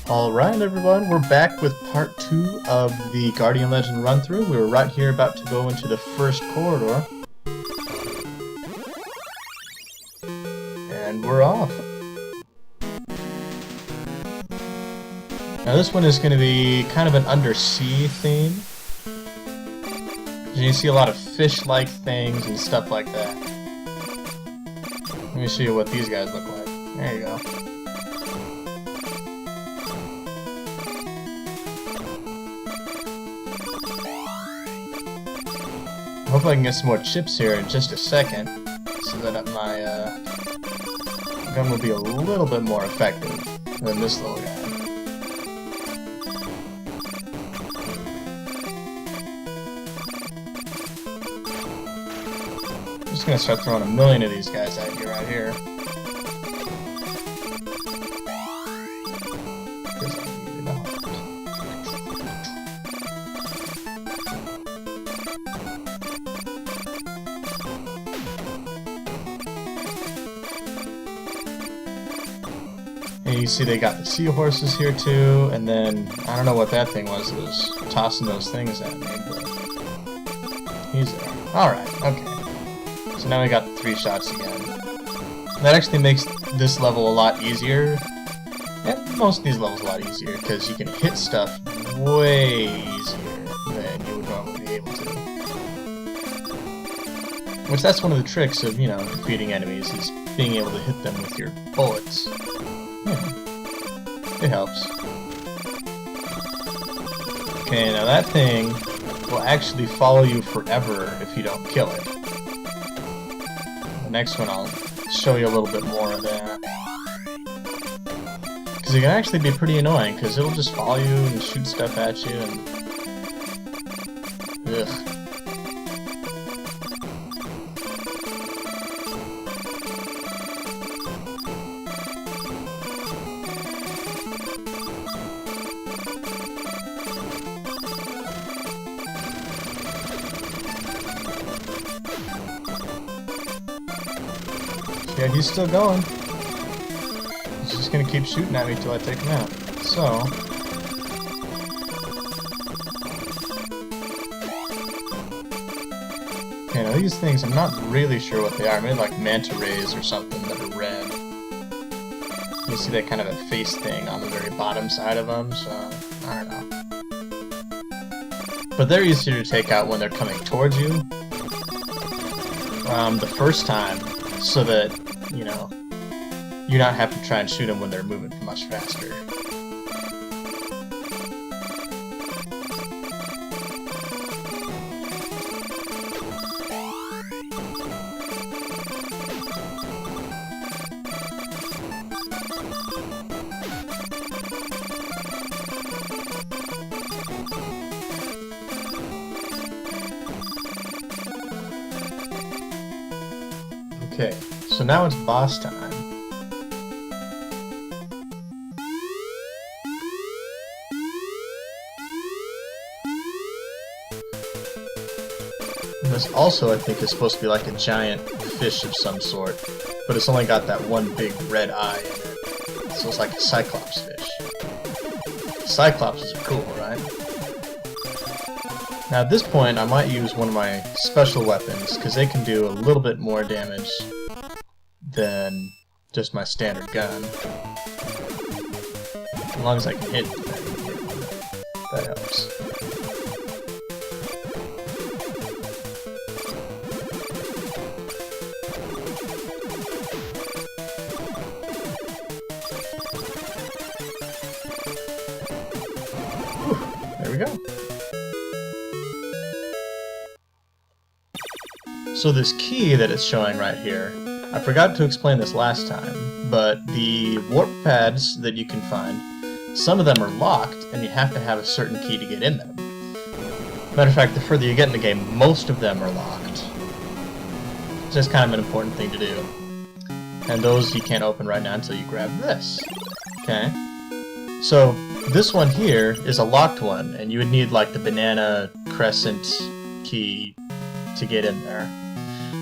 Alright everyone, we're back with part 2 of the Guardian Legend run-through. We were right here about to go into the first corridor. And we're off. Now this one is going to be kind of an undersea theme. You see a lot of fish-like things and stuff like that. Let me show you what these guys look like. There you go. I hope I can get some more chips here in just a second, so that my gun will be a little bit more effective than this little guy. I'm just gonna start throwing a million of these guys at you right here. And you see they got the seahorses here too, and then I don't know what that thing was. It was tossing those things at me, but he's there. Alright, okay. So now we got the 3 shots again. That actually makes this level a lot easier, and most of these levels a lot easier, because you can hit stuff way easier than you would normally be able to. Which that's one of the tricks of, you know, defeating enemies, is being able to hit them with your bullets. Yeah, it helps. Okay, now that thing will actually follow you forever if you don't kill it. The next one I'll show you a little bit more of that. Because it can actually be pretty annoying, because it'll just follow you and shoot stuff at you and... ugh. Yeah, he's still going. He's just gonna keep shooting at me till I take him out. So... okay, now these things, I'm not really sure what they are. Maybe like manta rays or something that are red. You see that kind of a face thing on the very bottom side of them, so... I don't know. But they're easier to take out when they're coming towards you. The first time, so that, you know, you not have to try and shoot them when they're moving much faster. Okay, so now it's boss time. And this also, I think, is supposed to be like a giant fish of some sort, but it's only got that one big red eye in it. So it's like a cyclops fish. Cyclopses are cool, right? Now at this point, I might use one of my special weapons, because they can do a little bit more damage than just my standard gun. As long as I can hit, that helps. Whew, there we go. So this key that it's showing right here, I forgot to explain this last time, but the warp pads that you can find, some of them are locked, and you have to have a certain key to get in them. Matter of fact, the further you get in the game, most of them are locked. It's just kind of an important thing to do. And those you can't open right now until you grab this. Okay? So, this one here is a locked one, and you would need like the banana crescent key to get in there.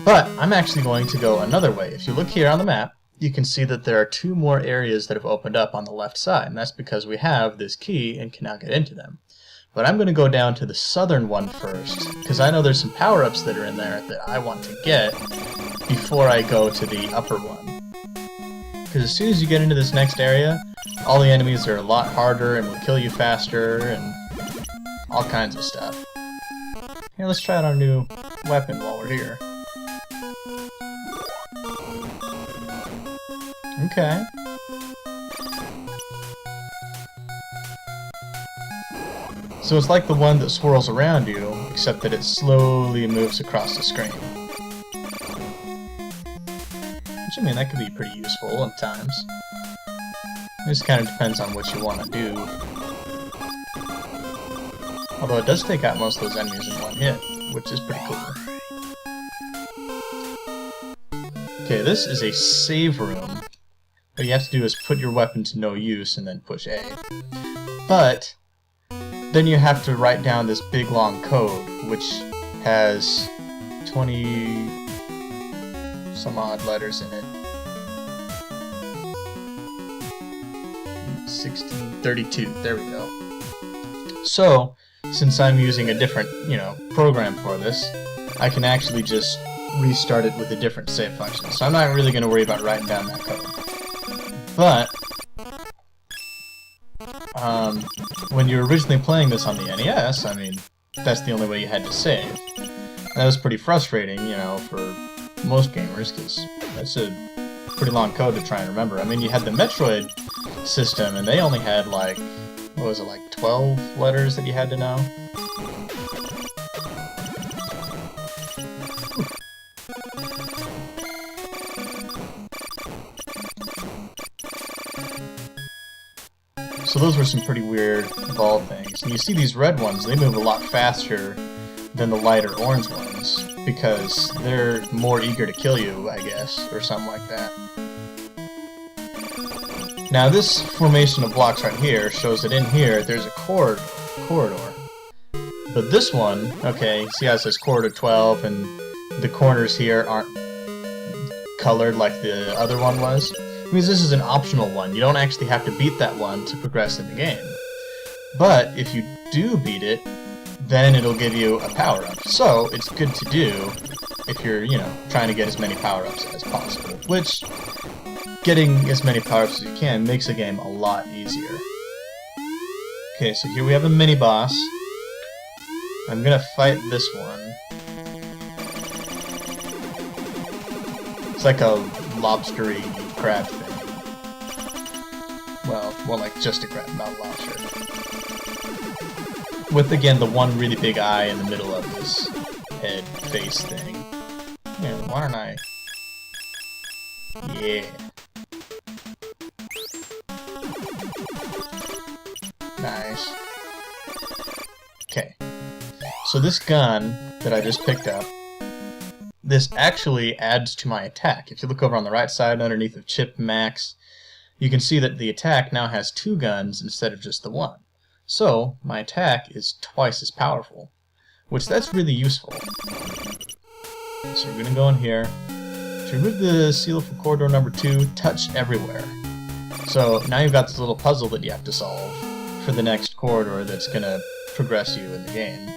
But I'm actually going to go another way. If you look here on the map, you can see that there are 2 more areas that have opened up on the left side, and that's because we have this key and can now get into them. But I'm going to go down to the southern one first, because I know there's some power-ups that are in there that I want to get before I go to the upper one. Because as soon as you get into this next area, all the enemies are a lot harder and will kill you faster and all kinds of stuff. Here, let's try out our new weapon while we're here. Okay. So it's like the one that swirls around you, except that it slowly moves across the screen. Which, I mean, that could be pretty useful at times. It just kind of depends on what you want to do. Although it does take out most of those enemies in one hit, which is pretty cool. Okay, this is a save room. What you have to do is put your weapon to no use and then push A. But then you have to write down this big long code, which has 20 some odd letters in it. 1632, there we go. So, since I'm using a different, program for this, I can actually just restart it with a different save function. So I'm not really going to worry about writing down that code. But when you were originally playing this on the NES, I mean, that's the only way you had to save. That was pretty frustrating, for most gamers, because that's a pretty long code to try and remember. I mean, you had the Metroid system, and they only had, like, what was it, like 12 letters that you had to know? So those were some pretty weird ball things. And you see these red ones, they move a lot faster than the lighter orange ones, because they're more eager to kill you, I guess, or something like that. Now this formation of blocks right here shows that in here there's a corridor. But this one, okay, see how it says corridor 12 and the corners here aren't colored like the other one was? It means this is an optional one. You don't actually have to beat that one to progress in the game. But if you do beat it, then it'll give you a power-up. So it's good to do if you're, trying to get as many power-ups as possible. Which, getting as many power-ups as you can makes the game a lot easier. Okay, so here we have a mini-boss. I'm gonna fight this one. It's like a lobstery crab thing. Well, more like just a crab, not a lobster. With, again, the one really big eye in the middle of this head face thing. Yeah, why don't I... Yeah. Nice. Okay. So this gun that I just picked up, this actually adds to my attack. If you look over on the right side underneath of Chip Max, you can see that the attack now has 2 guns instead of just the one. So, my attack is twice as powerful, which that's really useful. So we're going to go in here. To remove the seal from corridor number 2, touch everywhere. So now you've got this little puzzle that you have to solve for the next corridor that's going to progress you in the game.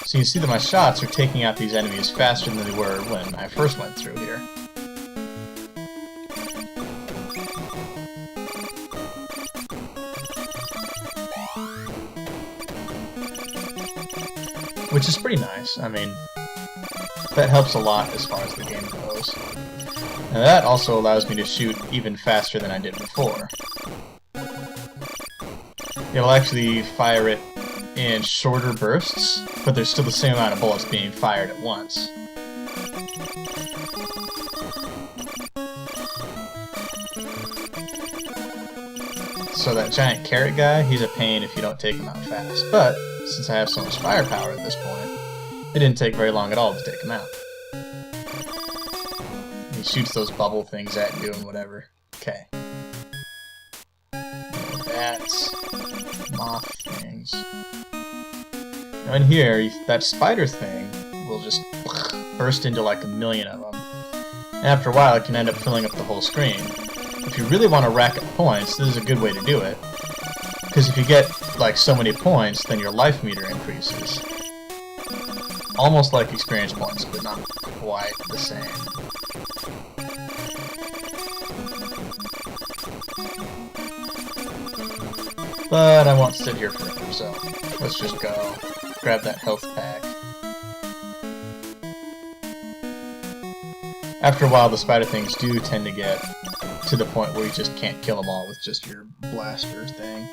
So you see that my shots are taking out these enemies faster than they were when I first went through here. Which is pretty nice. I mean, that helps a lot as far as the game goes. And that also allows me to shoot even faster than I did before. It'll actually fire it in shorter bursts, but there's still the same amount of bullets being fired at once. So that giant carrot guy, he's a pain if you don't take him out fast. But, since I have so much firepower at this point, it didn't take very long at all to take him out. He shoots those bubble things at you and whatever. Okay. Bats. Moth things. Now in here, that spider thing will just burst into like a million of them. And after a while, it can end up filling up the whole screen. If you really want to rack up points, this is a good way to do it. Because if you get like so many points, then your life meter increases. Almost like experience points, but not quite the same. But I won't sit here forever, so let's just go grab that health pack. After a while, the spider things do tend to get to the point where you just can't kill them all with just your blaster thing.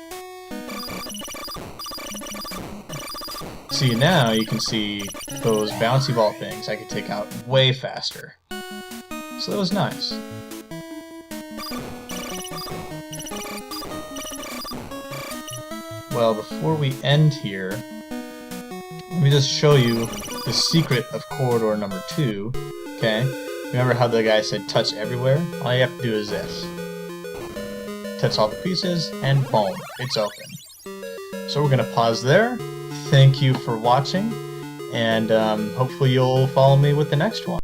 See, now you can see those bouncy ball things I could take out way faster. So that was nice. Well, before we end here, let me just show you the secret of corridor number 2, okay? Remember how the guy said touch everywhere? All you have to do is this. Touch all the pieces, and boom, it's open. So we're going to pause there. Thank you for watching, and hopefully you'll follow me with the next one.